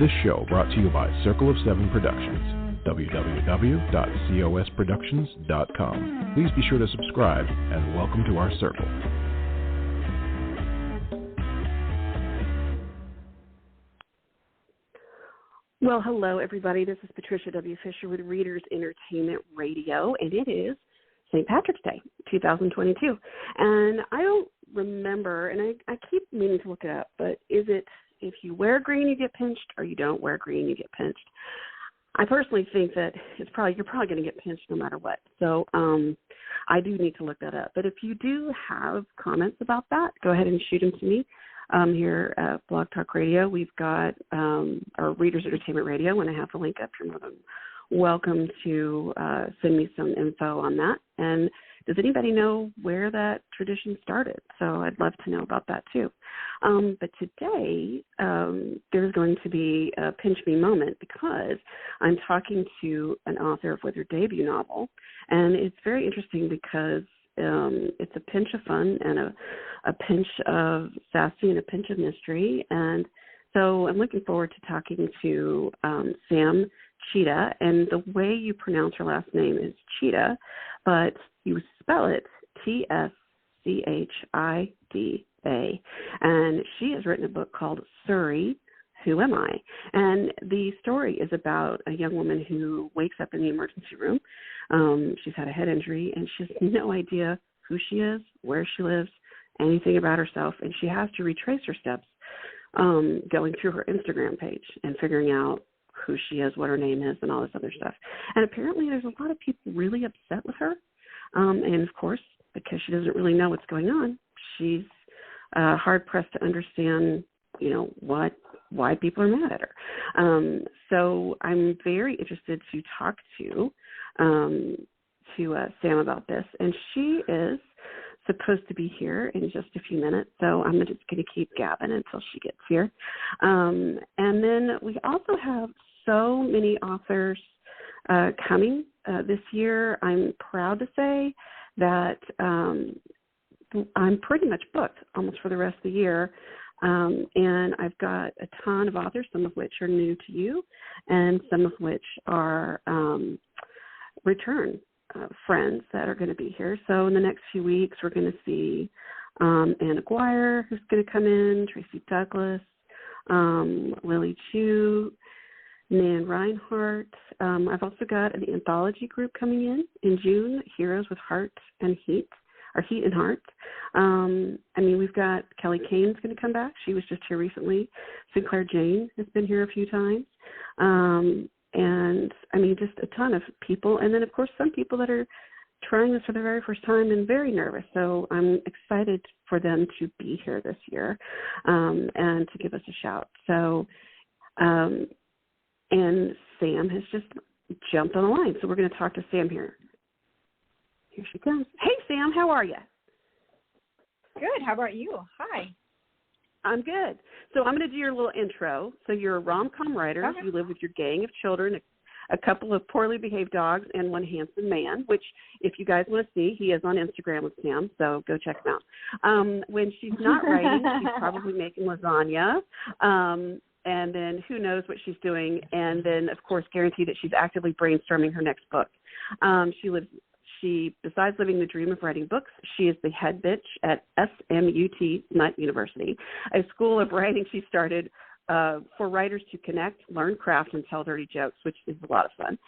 This show brought to you by Circle of Seven Productions, www.cosproductions.com. Please be sure to subscribe and welcome to our circle. Well, hello, everybody. This is Patricia W. Fisher with Readers Entertainment Radio, and it is St. Patrick's Day, 2022. And I don't remember, and I keep meaning to look it up, but is it if you wear green, you get pinched, or you don't wear green, you get pinched? I personally think that you're probably going to get pinched no matter what. So I do need to look that up. But if you do have comments about that, go ahead and shoot them to me. Here at Blog Talk Radio, we've got our Readers Entertainment Radio, and I have the link up. You're more than welcome to send me some info on that. And does anybody know where that tradition started? So I'd love to know about that too. But today there's going to be a pinch me moment because I'm talking to an author with her debut novel, and it's very interesting because it's a pinch of fun and a pinch of sassy and a pinch of mystery. And so I'm looking forward to talking to Sam Tschida. And the way you pronounce her last name is Tschida, but you spell it Tschida. And she has written a book called Siri, Who Am I? And the story is about a young woman who wakes up in the emergency room. She's had a head injury, and she has no idea who she is, where she lives, anything about herself, and she has to retrace her steps going through her Instagram page and figuring out who she is, what her name is, and all this other stuff. And apparently there's a lot of people really upset with her. And, of course, because she doesn't really know what's going on, she's hard-pressed to understand, why people are mad at her. So I'm very interested to talk to Sam about this. And she is supposed to be here in just a few minutes, so I'm just going to keep gabbing until she gets here. And then we also have so many authors coming this year. I'm proud to say that I'm pretty much booked almost for the rest of the year. And I've got a ton of authors, some of which are new to you, and some of which are return friends that are going to be here. So in the next few weeks, we're going to see Anna Guire, who's going to come in, Tracy Douglas, Lily Chu, Nan Reinhardt. I've also got an anthology group coming in June, Heroes with Heart and Heat, or Heat and Heart. We've got Kelly Kane's going to come back. She was just here recently. Sinclair Jane has been here a few times. Just a ton of people. And then, of course, some people that are trying this for the very first time and very nervous. So I'm excited for them to be here this year and to give us a shout. So, and Sam has just jumped on the line. So we're going to talk to Sam here. Here she comes. Hey, Sam, how are you? Good. How about you? Hi. I'm good. So I'm going to do your little intro. So you're a rom-com writer. Okay. You live with your gang of children, a couple of poorly behaved dogs, and one handsome man, which if you guys want to see, he is on Instagram with Sam, so go check him out. When she's not writing, she's probably making lasagna, and then who knows what she's doing, and then, of course, guarantee that she's actively brainstorming her next book. She, besides living the dream of writing books, she is the head bitch at SMUT, Smut University, a school of writing she started for writers to connect, learn craft, and tell dirty jokes, which is a lot of fun.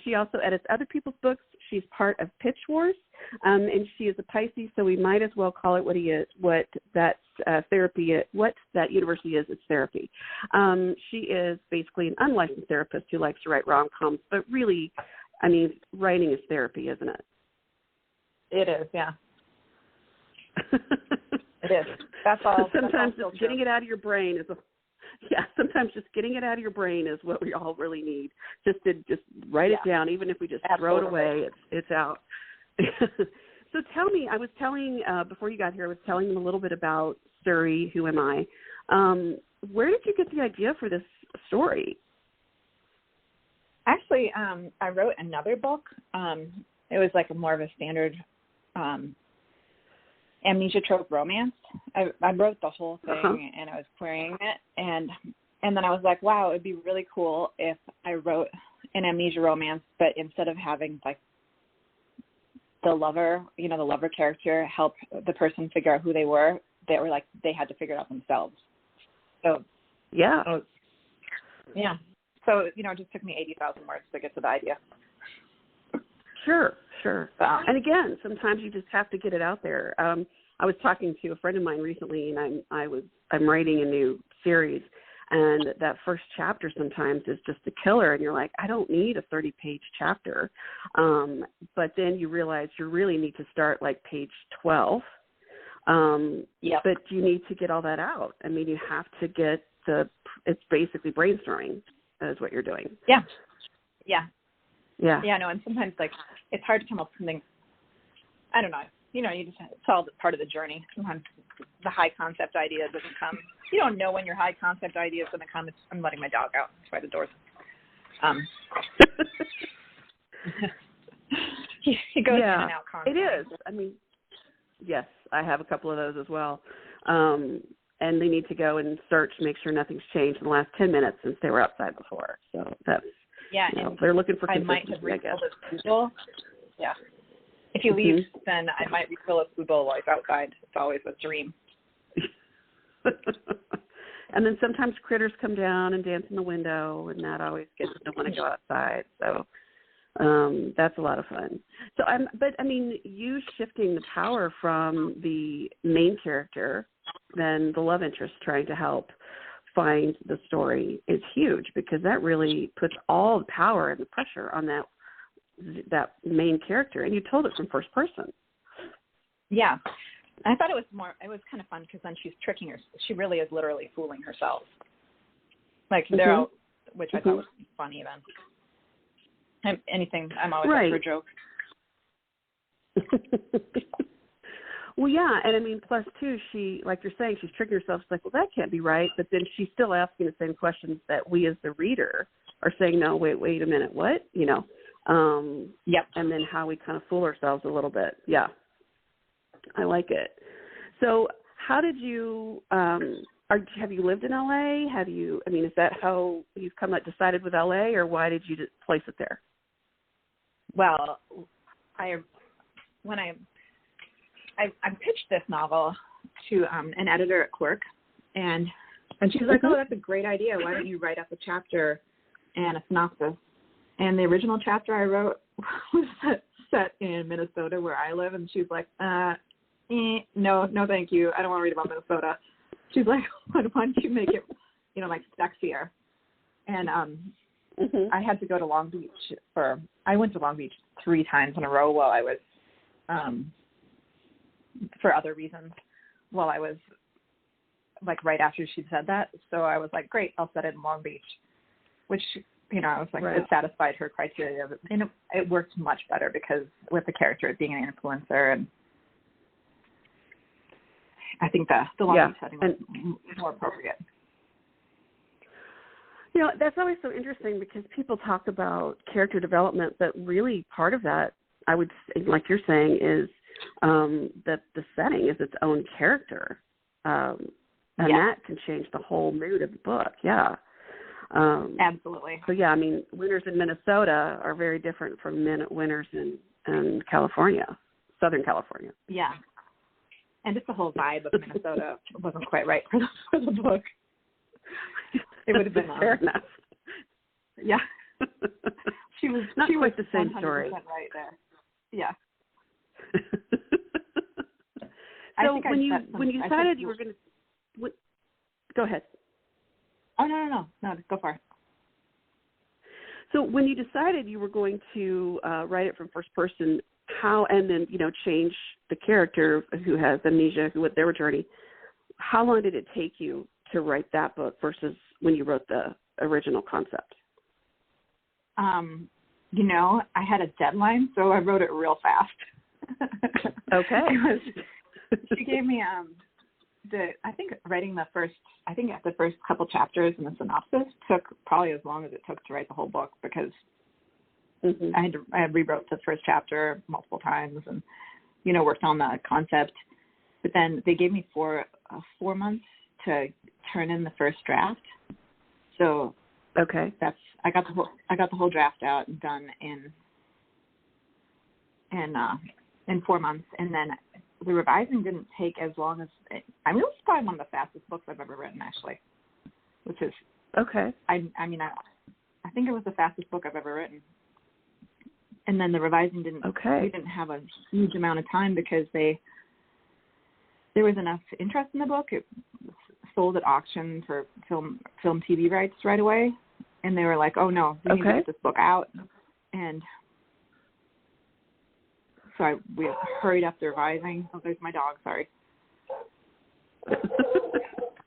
She also edits other people's books. She's part of Pitch Wars, and she is a Pisces, so we might as well call it what that university is. It's therapy. She is basically an unlicensed therapist who likes to write rom-coms, but really, writing is therapy, isn't it? It is, yeah. It is. That's all. Sometimes that's all just getting it out of your brain is sometimes just getting it out of your brain is what we all really need. Just write it down, even if we just throw it away, it's out. So tell me, I was telling, before you got here, I was telling them a little bit about Siri, Who Am I? Where did you get the idea for this story? Actually, I wrote another book. It was like more of a standard amnesia trope romance. I wrote the whole thing and I was querying it, and And then I was like, wow, it would be really cool if I wrote an amnesia romance, but instead of having like the lover, the lover character help the person figure out who they were like, they had to figure it out themselves. So, yeah. Yeah. So, it just took me 80,000 words to get to the idea. Sure. And again, sometimes you just have to get it out there. I was talking to a friend of mine recently, and I'm writing a new series, and that first chapter sometimes is just a killer, and you're like, I don't need a 30-page chapter. But then you realize you really need to start like page 12. Yep. But you need to get all that out. I mean, you have to get it's basically brainstorming is what you're doing. Yeah. No, and sometimes like it's hard to come up with something. I don't know. You just it's all part of the journey. Sometimes the high concept idea doesn't come. You don't know when your high concept idea is going to come. I'm letting my dog out. That's why the door's. He goes in and out constantly. It is. I mean, yes, I have a couple of those as well. And they need to go and search, make sure nothing's changed in the last 10 minutes since they were outside before. So that's, and they're looking for I consistency, might have refilled I his food bowl. Yeah. If he leaves, then I might refill his food bowl while he's outside. It's always a dream. And then sometimes critters come down and dance in the window, and that always gets them to want to go outside. So that's a lot of fun. So you shifting the power from the main character, then the love interest trying to help find the story is huge, because that really puts all the power and the pressure on that main character, and you told it from first person. Yeah. I thought it was kind of fun because then she's tricking her. She really is literally fooling herself. Like they're out, which I thought was funny then. I'm always up for a joke. Well, yeah, and I mean, plus too, she, like you're saying, she's tricking herself. She's like, well, that can't be right. But then she's still asking the same questions that we as the reader are saying, no, wait a minute, what? Yep. And then how we kind of fool ourselves a little bit. Yeah. I like it. So how did you, have you lived in LA? Is that how you've decided with LA, or why did you just place it there? Well, I pitched this novel to an editor at Quirk, and she's like, oh, that's a great idea. Why don't you write up a chapter and a synopsis? And the original chapter I wrote was set in Minnesota, where I live, and she's like, no, thank you. I don't want to read about Minnesota. She's like, why don't you make it, like sexier? And I had to go to Long Beach I went to Long Beach 3 times in a row while I was, for other reasons, while I was, like, right after she said that. So I was like, great, I'll set it in Long Beach, which, I was like, it satisfied her criteria. And it worked much better because with the character being an influencer, and I think the Long Beach setting was more appropriate. That's always so interesting because people talk about character development, but really part of that, I would say, like you're saying, is that the setting is its own character. And that can change the whole mood of the book. Yeah. Absolutely. So, winters in Minnesota are very different from winters in California, Southern California. Yeah. And just the whole vibe of Minnesota wasn't quite right for the book. It would have been fair enough. Yeah. She was not quite the same 100% story. Right there. Yeah. So when you decided you were going to, go ahead. Oh no, go for it. So when you decided you were going to write it from first person, how, and then change the character who has amnesia, who went their journey, how long did it take you to write that book versus when you wrote the original concept? I had a deadline, so I wrote it real fast. Okay. She gave me I think writing the first couple chapters in the synopsis took probably as long as it took to write the whole book, because I rewrote the first chapter multiple times and, worked on the concept. But then they gave me 4 months to turn in the first draft. So Okay. I got the whole draft out and done in 4 months, and then the revising didn't take as long as it was probably one of the fastest books I've ever written, actually, which is Okay. I think it was the fastest book I've ever written. And then the revising didn't. Okay. We didn't have a huge amount of time because there was enough interest in the book. It was sold at auction for film TV rights right away, and they were like, "Oh no, we need to get this book out." And so we hurried up the revising. Oh, there's my dog. Sorry.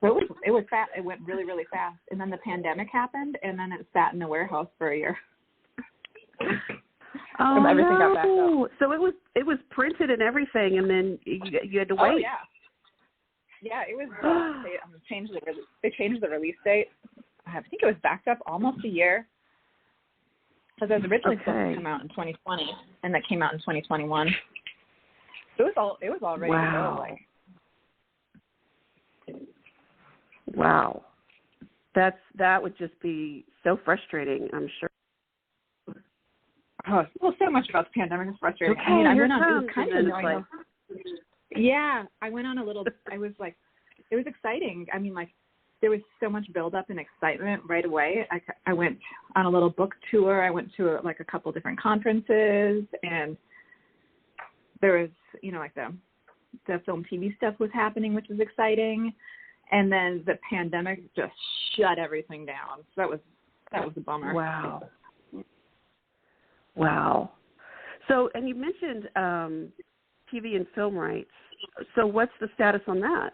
So it was fast. It went really, really fast. And then the pandemic happened, and then it sat in a warehouse for a year. Oh, everything no. got backed up. So it was printed and everything, and then you had to wait. Oh yeah. Yeah, it was. They changed the release date. I think it was backed up almost a year. Because it was originally supposed to come out in 2020, and that came out in 2021. So it was all ready to go. Like. Wow. That would just be so frustrating, I'm sure. Oh, well, so much about the pandemic is frustrating. Okay, I went on. It was kind of annoying. Like... Yeah, I went on a little. I was like, it was exciting. I mean, like, there was so much buildup and excitement right away. I went on a little book tour. I went to a couple different conferences, and there was, like the film TV stuff was happening, which was exciting. And then the pandemic just shut everything down. So that was a bummer. Wow. So, and you mentioned TV and film rights. So what's the status on that?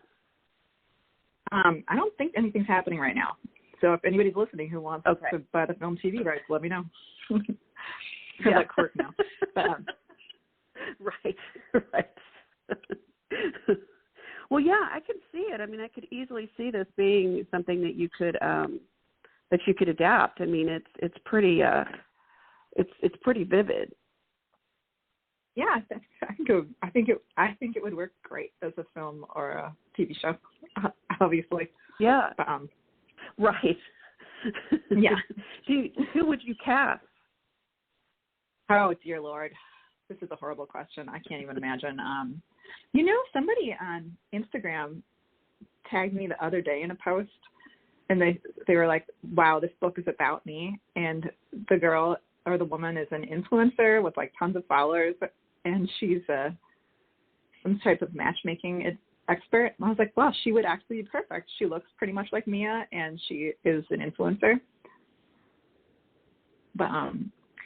I don't think anything's happening right now. So if anybody's listening who wants to buy the film TV rights, let me know. I'm like Quirk now. But, Right. Well, yeah, I can see it. I mean, I could easily see this being something that you could adapt. I mean, it's pretty it's pretty vivid. Yeah, I think it would work great as a film or a TV show, obviously. Yeah. But, right. Yeah. Who would you cast? Oh, dear Lord. This is a horrible question. I can't even imagine. Somebody on Instagram tagged me the other day in a post, and they were like, wow, this book is about me. And the girl or the woman is an influencer with like tons of followers, and she's some type of matchmaking expert. And I was like, wow, she would actually be perfect. She looks pretty much like Mia, and she is an influencer. But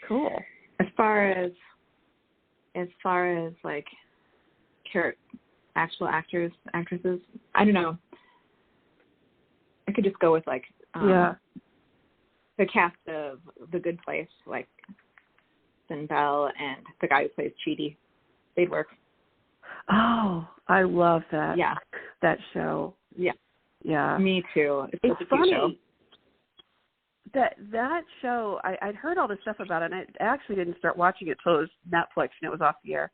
cool. As far as like actual actresses, I don't know. I could just go with like the cast of The Good Place, like Kristen Bell and the guy who plays Chidi. They'd work. Oh, I love that. Yeah, that show. Yeah, yeah. Me too. It's a funny. Show. That show, I'd heard all this stuff about it, and I actually didn't start watching it till it was Netflix and it was off the air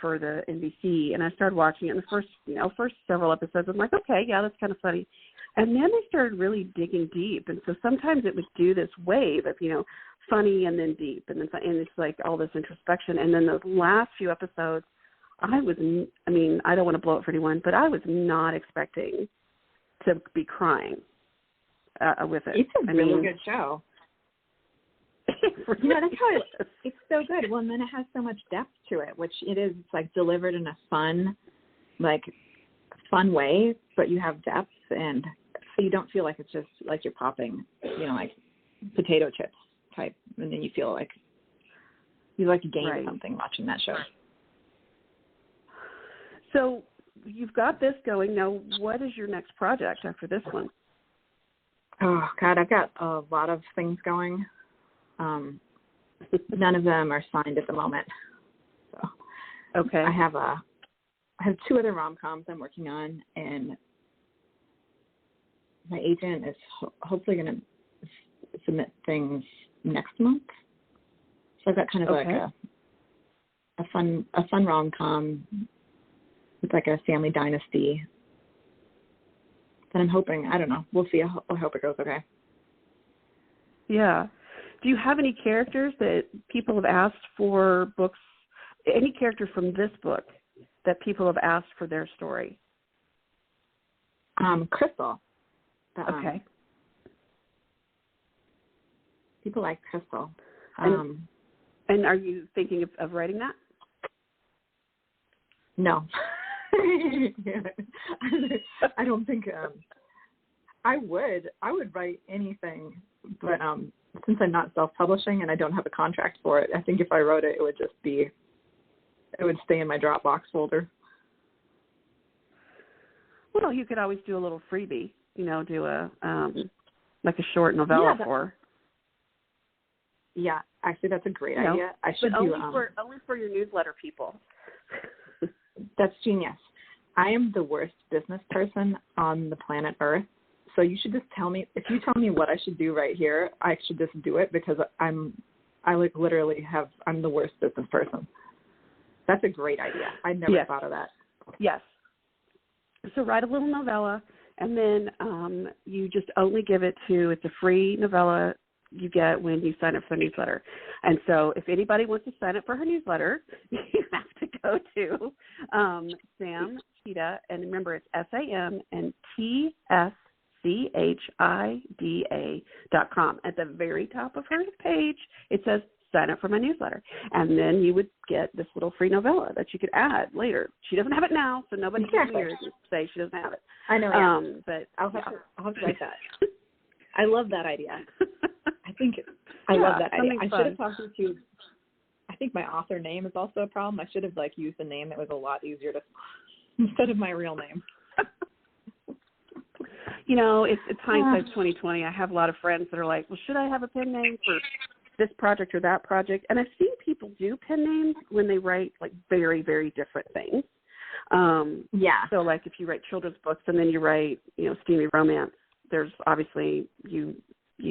for the NBC, and I started watching it. In the first several episodes, I'm like, okay, yeah, that's kind of funny. And then they started really digging deep, and so sometimes it would do this wave of, funny and then deep, and it's like all this introspection. And then those last few episodes, I don't want to blow it for anyone, but I was not expecting to be crying with it. It's a really good show. That's how it's so good. Well, and then it has so much depth to it, which it is. It's like delivered in a fun way, but you have depth, and so you don't feel like it's just like you're popping, like potato chips type, and then you feel like you like to gain something watching that show. So you've got this going. Now, what is your next project after this one? Oh, God, I've got a lot of things going. None of them are signed at the moment. So, okay. I have 2 other rom-coms I'm working on, and my agent is hopefully going to submit things next month. So I've got kind of like a fun rom-com with like a family dynasty that I'm hoping, I don't know, we'll see. I hope it goes okay. Yeah. Do you have any characters that people have asked for books, any character from this book that people have asked for their story? Crystal. Okay. People like Crystal. And are you thinking of writing that? No. I don't think I would write anything, but since I'm not self-publishing and I don't have a contract for it, I think if I wrote it, it would stay in my Dropbox folder. Well, you could always do a little freebie, do a like a short novella for. Yeah, actually, that's a great idea. I should do only for your newsletter people. That's genius. I am the worst business person on the planet Earth. So you should just tell me, if you tell me what I should do right here, I should just do it because I'm the worst business person. That's a great idea. I never thought of that. Yes. So write a little novella, and then you just only give it to, it's a free novella you get when you sign up for the newsletter. And so if anybody wants to sign up for her newsletter, you have to go to Sam Tschida, and remember it's SAMTSCHIDA.com. At the very top of her page, it says sign up for my newsletter. And then you would get this little free novella that you could add later. She doesn't have it now, so nobody can say she doesn't have it. I know, but I'll have to write that. I love that idea. I love that idea. I should have talked to you. I think my author name is also a problem. I should have used a name that was a lot easier to instead of my real name. It's hindsight 2020. I have a lot of friends that are like, well, should I have a pen name for this project or that project? And I've seen people do pen names when they write very, very different things. So if you write children's books and then you write, steamy romance, there's obviously you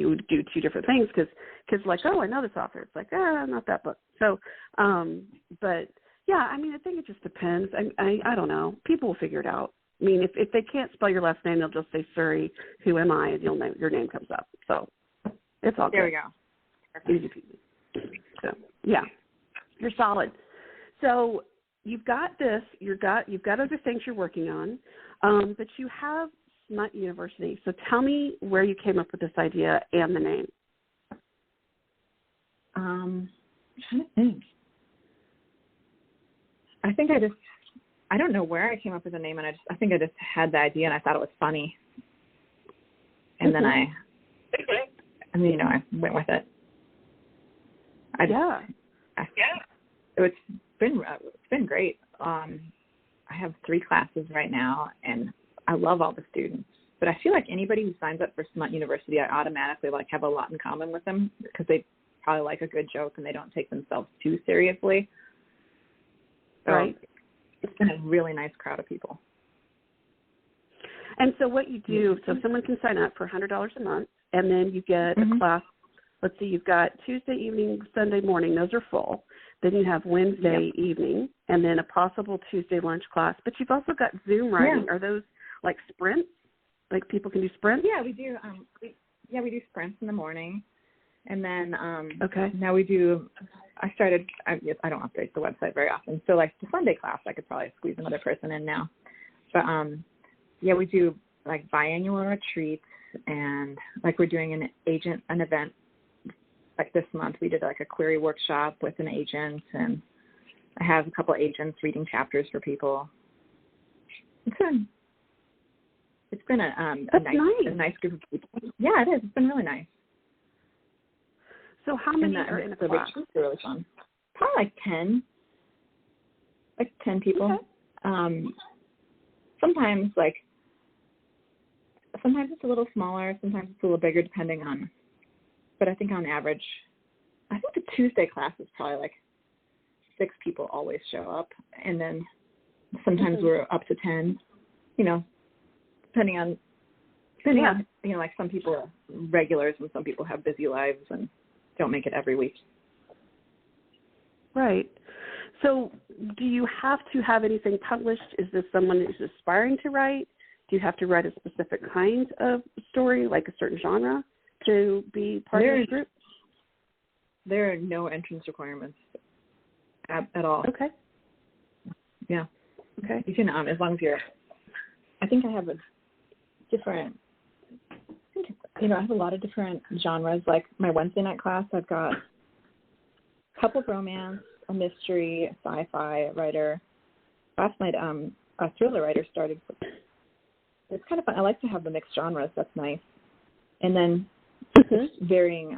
would do two different things because kids are like, oh, I know this author. It's like, not that book. So, but yeah, I think it just depends. I don't know. People will figure it out. If they can't spell your last name, they'll just say, Siri, who am I? And your name comes up. So it's all good. There we go. Easy peasy. So yeah, you're solid. So you've got this. You've got other things you're working on, but you have Smut University. So tell me where you came up with this idea and the name. I'm trying to think. I don't know where I came up with the name, and I think I just had the idea and I thought it was funny. And then I went with it. It's been great. I have 3 classes right now, and I love all the students. But I feel like anybody who signs up for Smut University, I automatically have a lot in common with them because they probably like a good joke and they don't take themselves too seriously. So right. It's been a really nice crowd of people. And so what you do, so someone can sign up for $100 a month, and then you get a class. Let's see, you've got Tuesday evening, Sunday morning. Those are full. Then you have Wednesday evening, and then a possible Tuesday lunch class. But you've also got Zoom writing. Yeah. Are those sprints? People can do sprints? Yeah, we do. We do sprints in the morning, and then okay. Now we do. I don't update the website very often, so the Sunday class, I could probably squeeze another person in now. But we do biannual retreats, and we're doing an event. This month we did a query workshop with an agent, and I have a couple agents reading chapters for people. It's been a nice group of people. Yeah, it is. It's been really nice. So how many are in a class? The retreats are really fun. Probably 10. 10 people. Okay. Sometimes it's a little smaller, sometimes it's a little bigger depending on, but I think on average, the Tuesday class is probably 6 people always show up, and then sometimes we're up to 10, depending on, some people are regulars and some people have busy lives and don't make it every week. Right. So do you have to have anything published? Is this someone who's aspiring to write? Do you have to write a specific kind of story, a certain genre, to be part of this group? There are no entrance requirements at all. Okay. Yeah. Okay. You can, as long as you're, I think I have a different, I have a lot of different genres. Like my Wednesday night class, I've got a couple of romance, a mystery, a sci-fi writer. Last night, a thriller writer started. It's kind of fun. I like to have the mixed genres. That's nice. And then varying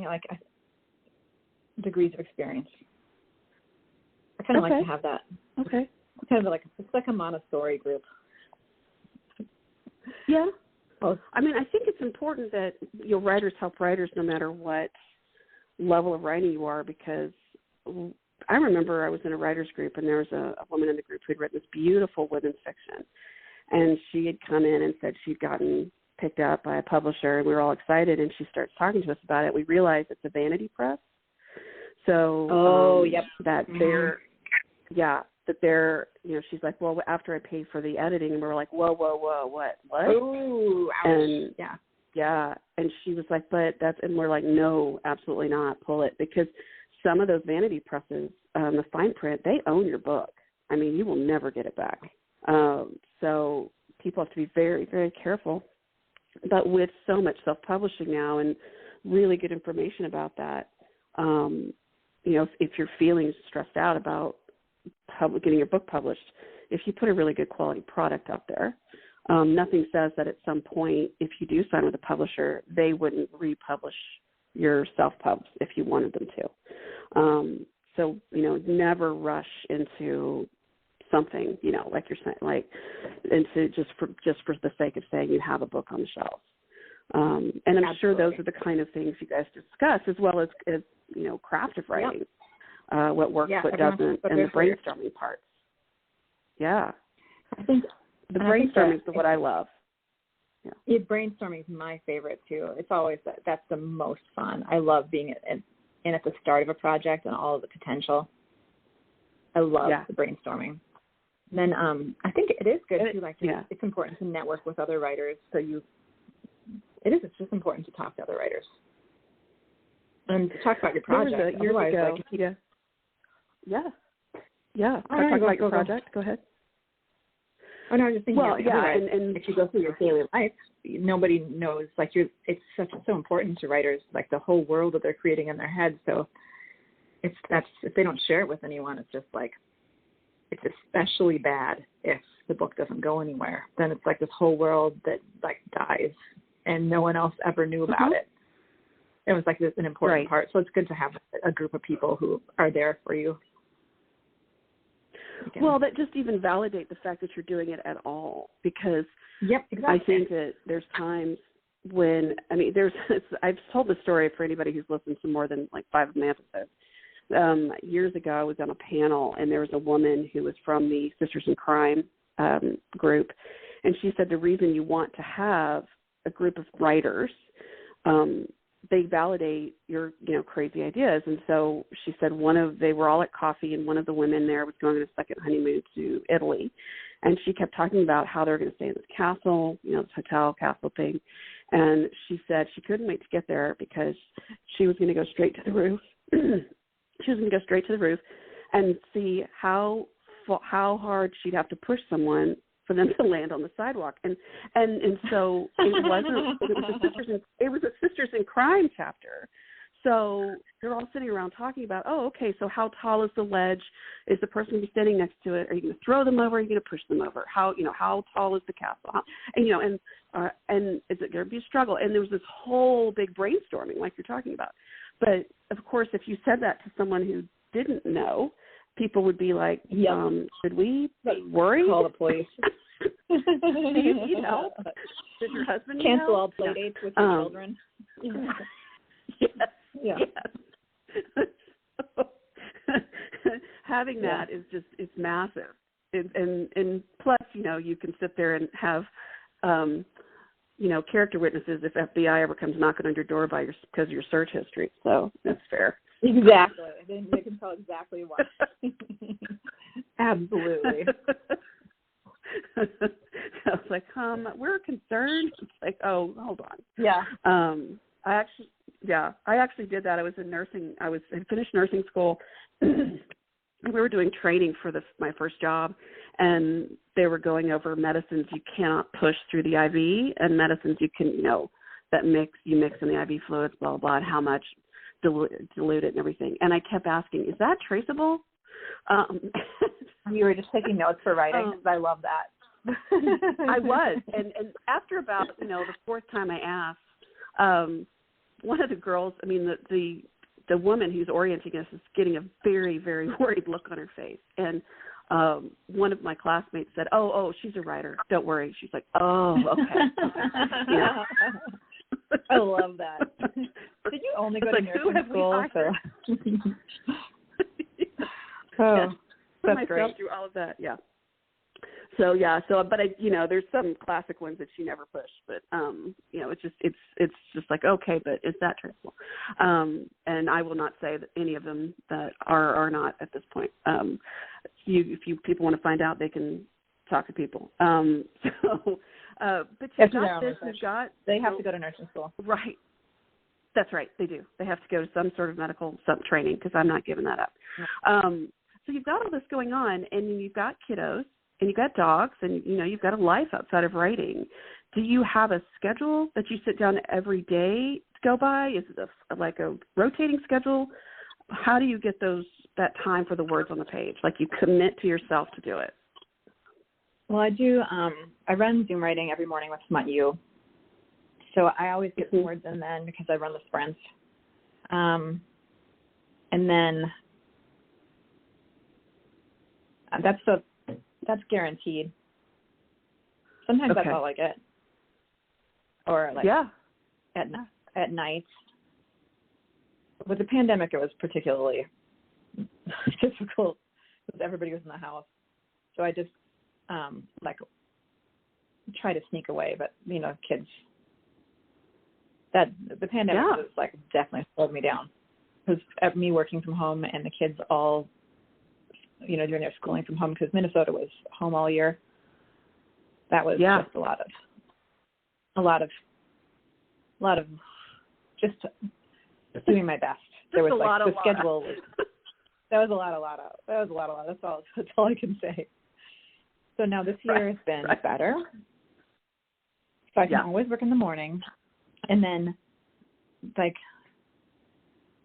like degrees of experience. I kind of like to have that. Okay. It's kind of it's like a Montessori group. Yeah. Oh. I mean, I think it's important that writers help writers no matter what level of writing you are, because I remember I was in a writers group and there was a woman in the group who had written this beautiful women's fiction. And she had come in and said she'd gotten picked up by a publisher, and we were all excited, and she starts talking to us about it. We realized it's a vanity press. So that they're, she's like, well, after I pay for the editing, and we were like, whoa, what? Oh, ouch. And and she was like, and we're like, no, absolutely not, pull it, because some of those vanity presses, the fine print, they own your book. I mean, you will never get it back. So people have to be very, very careful. But with so much self-publishing now and really good information about that, if you're feeling stressed out about getting your book published, if you put a really good quality product out there, nothing says that at some point, if you do sign with a publisher, they wouldn't republish your self-pubs if you wanted them to. So, never rush into something, like you're saying, into just for the sake of saying you have a book on the shelf. And I'm sure those are the kind of things you guys discuss, as well as craft of writing, what works, what doesn't, and the brainstorming parts. Yeah. I think the brainstorming is what I love. Yeah, brainstorming is my favorite too. It's always that's the most fun. I love being in at the start of a project and all of the potential. I love the brainstorming. And then I think it is good too. It's important to network with other writers. So it's just important to talk to other writers and to talk about your project. Years ago, talk about your project. Go ahead. Oh no, I was just thinking. And if you go through your daily life, nobody knows. It's so important to writers, like the whole world that they're creating in their head. So if they don't share it with anyone, it's just it's especially bad if the book doesn't go anywhere. Then it's like this whole world that dies, and no one else ever knew about it. It was an important part. So it's good to have a group of people who are there for you. Well, that just even validate the fact that you're doing it at all, because exactly. I think that there's times when, I've told the story for anybody who's listened to more than 5 of my episodes. Years ago, I was on a panel, and there was a woman who was from the Sisters in Crime group, and she said the reason you want to have a group of writers, they validate your, crazy ideas. And so she said they were all at coffee, and one of the women there was going on a second honeymoon to Italy. And she kept talking about how they're going to stay in this castle, this hotel castle thing. And she said she couldn't wait to get there because she was going to go straight to the roof. She was going to go straight to the roof and see how hard she'd have to push someone for them to land on the sidewalk. And so it was a Sisters in Crime chapter. So they're all sitting around talking about, so how tall is the ledge? Is the person going to be standing next to it? Are you going to throw them over? Are you going to push them over? How tall is the castle? And is it going to be a struggle? And there was this whole big brainstorming like you're talking about. But of course, if you said that to someone who didn't know, people would be like, should we be worried? Call the police. Do you need help? Does your husband need cancel help? all play dates with your children? Yes. Having that is just, it's massive. And plus, you can sit there and have, character witnesses if FBI ever comes knocking on your door because of your search history. So that's fair. Exactly. They can tell exactly why. Absolutely. I was like, we're concerned. It's like, oh, hold on. Yeah. I actually did that. I was in nursing. I had finished nursing school. We were doing training for my first job, and they were going over medicines you cannot push through the IV, and medicines you can, that you mix in the IV fluids, blah, blah, blah, and how much dilute it and everything. And I kept asking, is that traceable? You were just taking notes for writing, because I love that. I was. And after about, the fourth time I asked, one of the girls, the woman who's orienting us is getting a very, very worried look on her face. And one of my classmates said, oh, she's a writer. Don't worry. She's like, oh, okay. I love that. Did you only go to nursing school? That's great. Through all of that, yeah. But there's some classic ones that she never pushed, but it's just like, okay, but is that traceable? And I will not say that any of them that are not at this point. If people want to find out, they can talk to people. But you got this. They have to go to nursing school, right? That's right. They do. They have to go to some sort of medical training, because I'm not giving that up. So you've got all this going on, and you've got kiddos, and you've got dogs, and, you've got a life outside of writing. Do you have a schedule that you sit down every day to go by? Is it like a rotating schedule? How do you get that time for the words on the page? Like, you commit to yourself to do it. Well, I do. I run Zoom writing every morning with Smut U. So I always get some words in then, because I run the sprints. And then that's guaranteed. Sometimes that's all I get. Or at night. With the pandemic, it was particularly difficult because everybody was in the house. So I just try to sneak away, but kids. That the pandemic was definitely slowed me down, because me working from home and the kids all, doing their schooling from home, because Minnesota was home all year. That was just a lot of just doing my best. There was the schedule. That was a lot. That's all I can say. So now this year has been better. So I can always work in the morning. And then,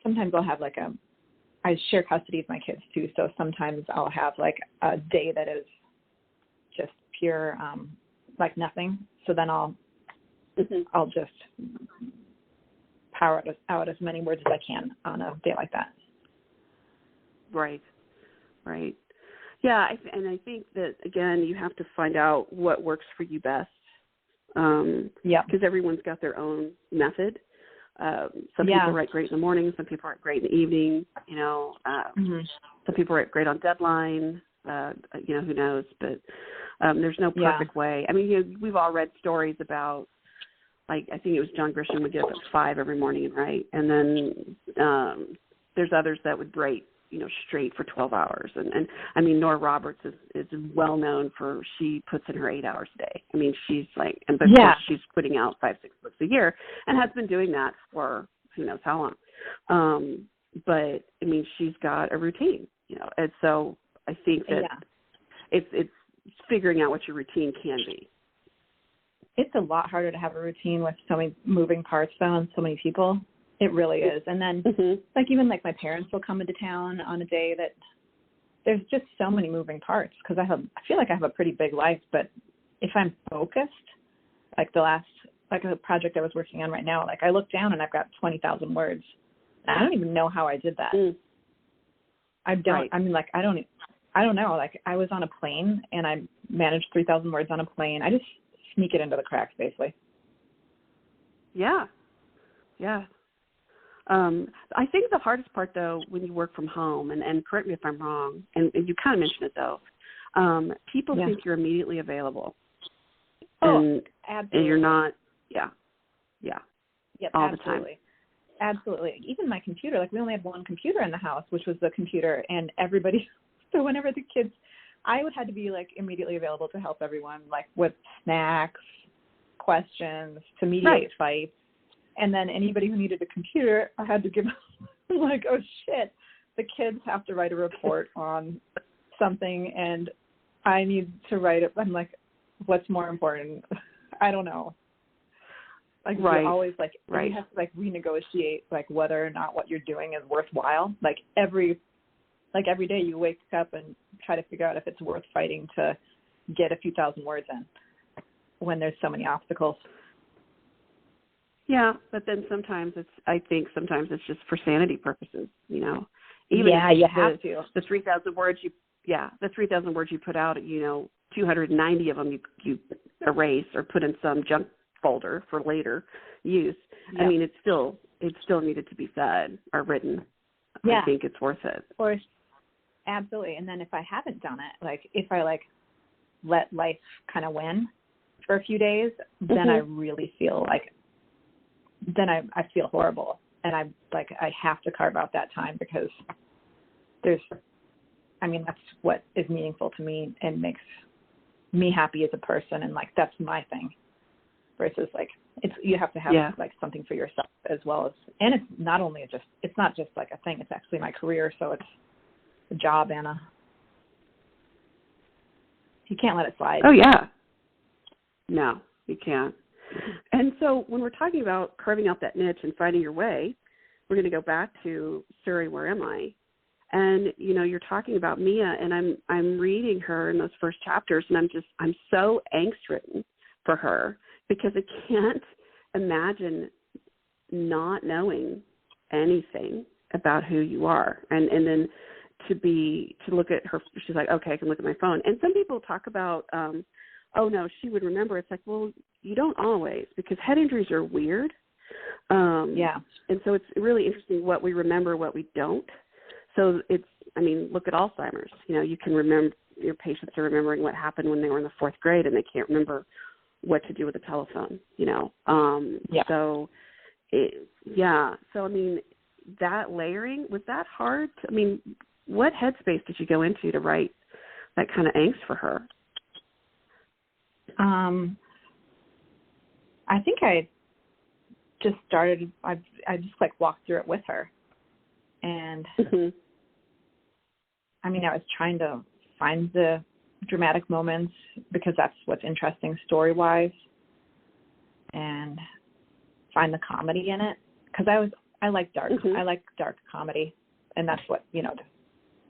sometimes I'll have I share custody of my kids too. So sometimes I'll have a day that is just pure, nothing. So then I'll just power out as many words as I can on a day like that. Right. Yeah. And I think that, again, you have to find out what works for you best. Because everyone's got their own method. Some people write great in the morning. Some people write great in the evening. Some people write great on deadline. Who knows? But there's no perfect way. We've all read stories about, I think it was John Grisham would get up at 5 every morning and write, and then there's others that would write, straight for 12 hours. And Nora Roberts is well known for, she puts in her 8 hours a day. She's she's putting out 5-6 books a year and has been doing that for who knows how long. But she's got a routine, and so I think that it's figuring out what your routine can be. It's a lot harder to have a routine with so many moving parts, though, and so many people. It really is. And then, even my parents will come into town on a day that there's just so many moving parts, because I feel like I have a pretty big life. But if I'm focused, a project I was working on right now, I look down and I've got 20,000 words. I don't even know how I did that. I don't. I don't know. I was on a plane and I managed 3,000 words on a plane. I just sneak it into the cracks, basically. Yeah. I think the hardest part, though, when you work from home, and correct me if I'm wrong, and you kind of mentioned it, though, people think you're immediately available. Absolutely. And you're not, Yep, all absolutely. the time. Absolutely. Even my computer, we only had one computer in the house, which was the computer, and everybody, so whenever the kids I would have to be like immediately available to help everyone, like with snacks, questions, to mediate fights. And then anybody who needed a computer, I had to give like, oh shit, the kids have to write a report on something and I need to write it. I'm like, what's more important? I don't know. Like you always like you have to like renegotiate like whether or not what you're doing is worthwhile. Like every day you wake up and try to figure out if it's worth fighting to get a few thousand words in when there's so many obstacles. Yeah, but then sometimes it's just for sanity purposes, you know. Even you have to. The 3,000 words you put out, you know, 290 of them you erase or put in some junk folder for later use. Yeah. I mean, it still needed to be said or written. Yeah. I think it's worth it. Or absolutely. And then if I haven't done it, like if I like let life kind of win for a few days, then I really feel like I feel horrible, and I have to carve out that time because that's what is meaningful to me and makes me happy as a person, and like that's my thing. Versus like you have to have like something for yourself as well as, and it's not just like a thing. It's actually my career, so it's a job, Anna. You can't let it slide. Oh yeah. No, you can't. And so when we're talking about carving out that niche and finding your way, we're going to go back to Siri, Where Am I? And, you know, you're talking about Mia, and I'm reading her in those first chapters, and I'm so angst-ridden for her because I can't imagine not knowing anything about who you are. And then to look at her, she's like, okay, I can look at my phone. And some people talk about, oh, no, she would remember. It's like, well, you don't always, because head injuries are weird. And so it's really interesting what we remember, what we don't. So look at Alzheimer's. You know, you can remember, your patients are remembering what happened when they were in the fourth grade and they can't remember what to do with the telephone, you know. So, that layering, was that hard? What headspace did you go into to write that kind of angst for her? I think I just started, I just like walked through it with her. And I was trying to find the dramatic moments because that's what's interesting story-wise, and find the comedy in it. Because I like dark comedy, and that's what, you know,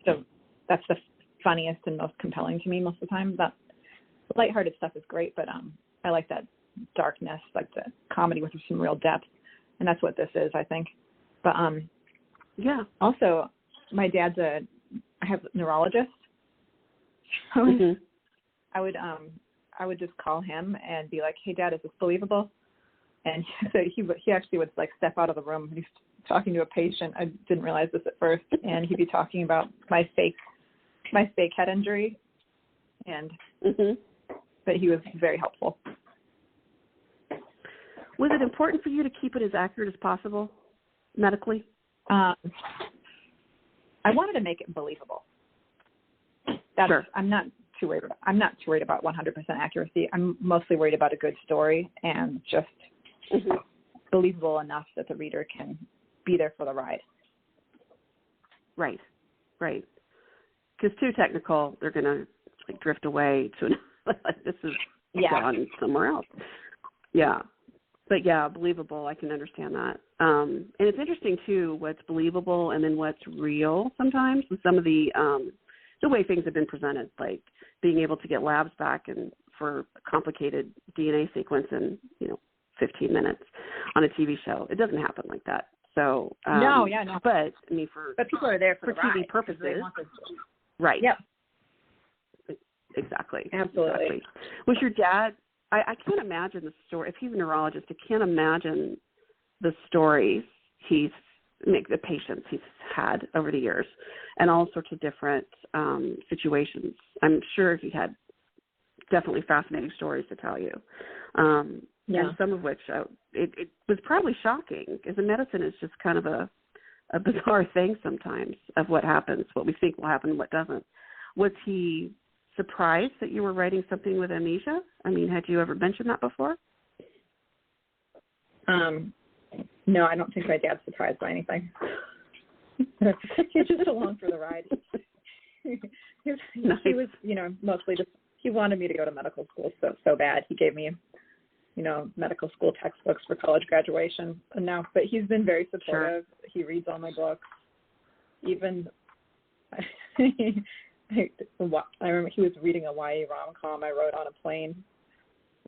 so that's the funniest and most compelling to me most of the time. That lighthearted stuff is great, but I like that darkness, like the comedy with some real depth, and that's what this is, I think. But also my dad's I have a neurologist. So I would just call him and be like, hey Dad, is this believable? And so he actually would like step out of the room. He's talking to a patient. I didn't realize this at first, and he'd be talking about my fake head injury, and but he was very helpful. Was it important for you to keep it as accurate as possible medically? I wanted to make it believable. Sure. I'm not too worried about 100% accuracy. I'm mostly worried about a good story and just believable enough that the reader can be there for the ride. Right. Because too technical, they're going to like drift away to this is gone somewhere else. Yeah. But believable, I can understand that. And it's interesting too what's believable and then what's real sometimes with some of the way things have been presented, like being able to get labs back and for a complicated DNA sequence in 15 minutes on a TV show. It doesn't happen like that. So no. But but people are there for TV ride, purposes, right? Yep. Exactly. Absolutely. Exactly. Was your dad? I can't imagine the story. If he's a neurologist, I can't imagine the stories the patients he's had over the years, and all sorts of different situations. I'm sure he had definitely fascinating stories to tell you. And some of which it was probably shocking, because in medicine it's just kind of a bizarre thing sometimes of what happens, what we think will happen, what doesn't. Was he surprised that you were writing something with amnesia? I mean, had you ever mentioned that before? No, I don't think my dad's surprised by anything. He's just along for the ride. He was, mostly just, he wanted me to go to medical school so bad. He gave me, medical school textbooks for college graduation. But he's been very supportive. Sure. He reads all my books. Even, I remember he was reading a YA rom-com I wrote on a plane.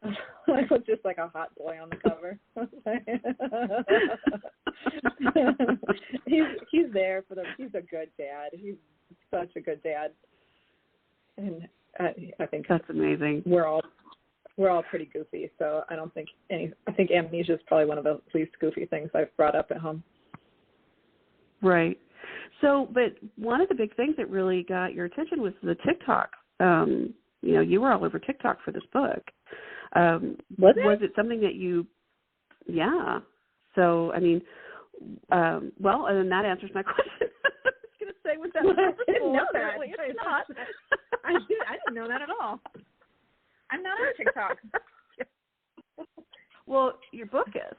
I was just like a hot boy on the cover. He's there for he's a good dad. He's such a good dad. And I think that's amazing. We're all pretty goofy, so I don't think I think amnesia is probably one of the least goofy things I've brought up at home. Right. So, but one of the big things that really got your attention was the TikTok. You were all over TikTok for this book. Was it something that you? Yeah. So, I mean, and then that answers my question. I was going to say, was that? I didn't know that. It's not. I didn't know that at all. I'm not on TikTok. Well, your book is.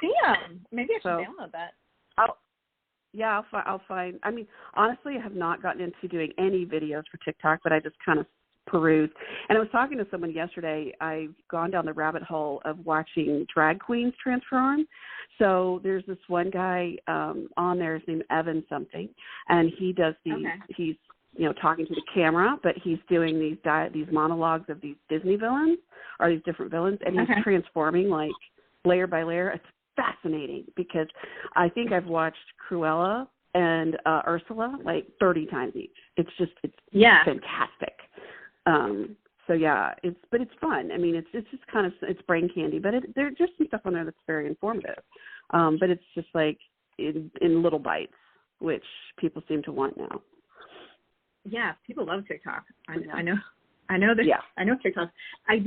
Damn. Maybe I should download that. I'll find. I mean, honestly, I have not gotten into doing any videos for TikTok, but I just kind of peruse. And I was talking to someone yesterday. I've gone down the rabbit hole of watching drag queens transform. So there's this one guy on there. His name Evan something, and he does these. Okay. He's talking to the camera, but he's doing these monologues of these Disney villains or these different villains, and he's transforming like layer by layer. It's fascinating because I think I've watched Cruella and Ursula like 30 times each. It's fantastic. It's fun. I mean, it's just kind of, it's brain candy, but there's just some stuff on there that's very informative. But it's just like in little bites, which people seem to want now. Yeah, people love TikTok. I know that. Yeah. I know TikTok. I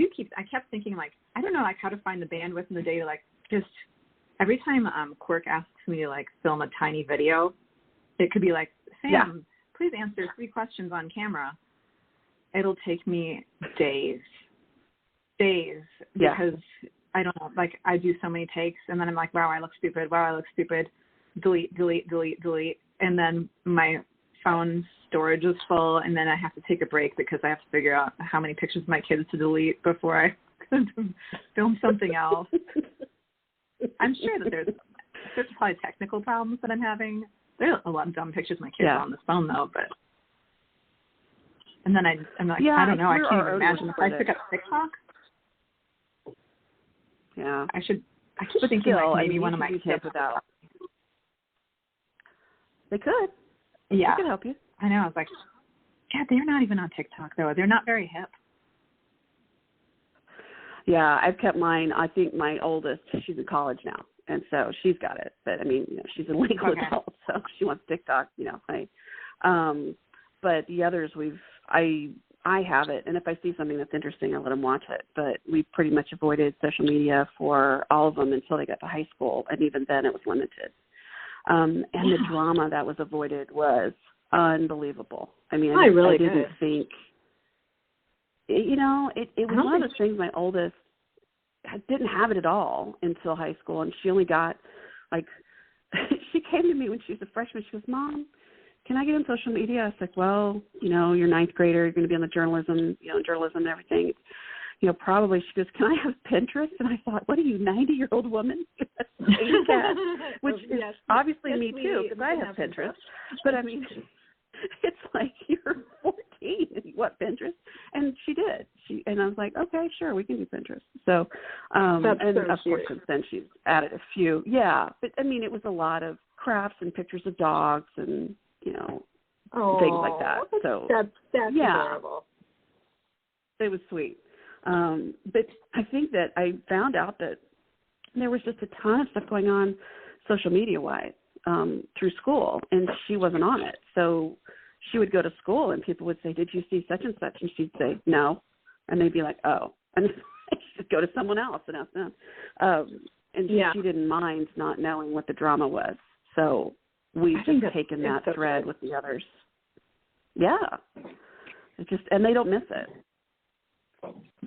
kept thinking like, I don't know like how to find the bandwidth in the day to like just every time Quirk asks me to like film a tiny video, it could be like, Sam, please answer 3 questions on camera. It'll take me days because I don't know, like I do so many takes and then I'm like, wow, I look stupid. Delete. And then my phone storage is full and then I have to take a break because I have to figure out how many pictures of my kids to delete before I film something else. I'm sure that there's probably technical problems that I'm having. There's a lot of dumb pictures of my kids on this phone though, but and then I'm like, I don't know, I can't even imagine if I pick up TikTok. Yeah. I keep thinking like maybe one of my kids without. They could. Yeah. They could help you. I know. I was like, yeah, they're not even on TikTok though. They're not very hip. Yeah, I've kept mine. I think my oldest, she's in college now, and so she's got it. But I mean, she's a legal adult, so she wants TikTok. But the others, I have it, and if I see something that's interesting, I let them watch it. But we pretty much avoided social media for all of them until they got to high school, and even then, it was limited. And the drama that was avoided was unbelievable. I mean, I didn't think. It was one of those things. My oldest didn't have it at all until high school, and she only got like she came to me when she was a freshman. She goes, "Mom, can I get on social media?" I was like, "Well, you're 9th grader. You're going to be on the journalism and everything. Probably." She goes, "Can I have Pinterest?" And I thought, "What are you, 90-year-old woman?" Which is obviously me too, because I have Pinterest. But I mean, it's like you're 14 and you want Pinterest, and she did. And I was like, okay, sure, we can do Pinterest. So, and of course, since then she's added a few. Yeah, but I mean, it was a lot of crafts and pictures of dogs and things like that. So that's adorable. It was sweet. But I think that I found out that there was just a ton of stuff going on social media-wise through school, and she wasn't on it. So she would go to school, and people would say, "Did you see such and such?" And she'd say, "No." And they'd be like, "Oh." And she'd go to someone else and ask them. She didn't mind not knowing what the drama was. So we've just taken that thread with the others. Yeah. It just, and they don't miss it.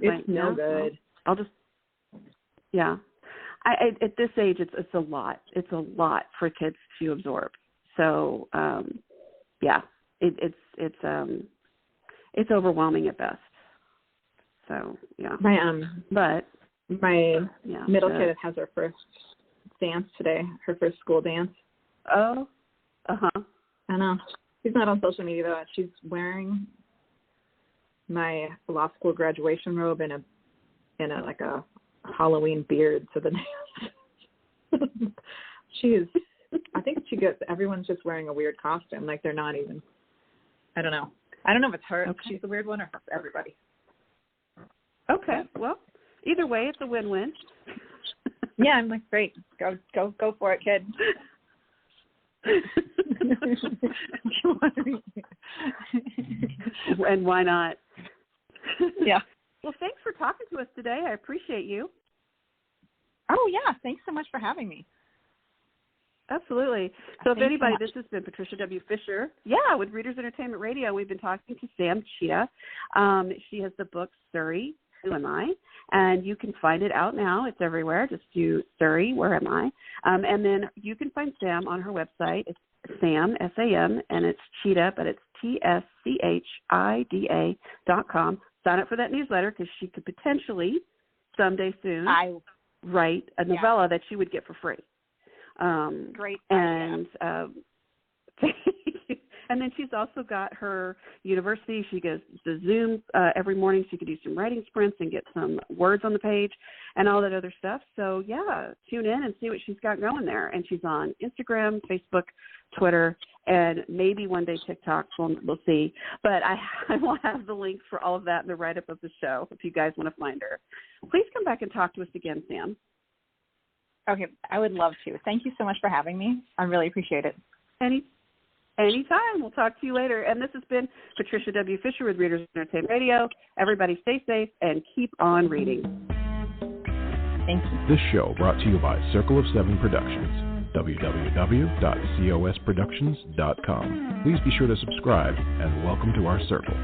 It's no good. I'll just, yeah. At this age, it's a lot. It's a lot for kids to absorb. So, yeah, it's overwhelming at best. So, yeah. My middle kid has her first dance today, her first school dance. Oh, uh-huh. I know. She's not on social media, though. She's wearing my law school graduation robe and a like a Halloween beard to the nails. I think everyone's just wearing a weird costume. Like they're not even, I don't know if it's her, if she's the weird one, or if it's everybody. Okay, well, either way, it's a win-win. Yeah, I'm like, great, go for it, kid. And why not? Yeah. Well, thanks for talking to us today. I appreciate you. Oh, yeah. Thanks so much for having me. Absolutely. So if anybody, so this has been Patricia W. Fisher. Yeah, with Readers Entertainment Radio. We've been talking to Sam Tschida. She has the book, Siri, Who Am I? And you can find it out now. It's everywhere. Just do Siri, Where Am I? And then you can find Sam on her website. It's Sam, S-A-M, and it's Tschida, but it's TSCHIDA.com. Sign up for that newsletter because she could potentially someday soon write a novella that she would get for free. Great. And and then she's also got her university. She goes to Zoom every morning so you can do some writing sprints and get some words on the page and all that other stuff. So, yeah, tune in and see what she's got going there. And she's on Instagram, Facebook, Twitter, and maybe one day TikTok. We'll see. But I will have the links for all of that in the write-up of the show if you guys want to find her. Please come back and talk to us again, Sam. Okay, I would love to. Thank you so much for having me. I really appreciate it. Anytime. We'll talk to you later. And this has been Patricia W. Fisher with Readers Entertainment Radio. Everybody stay safe and keep on reading. Thank you. This show brought to you by Circle of Seven Productions. www.cosproductions.com. Please be sure to subscribe and welcome to our circle.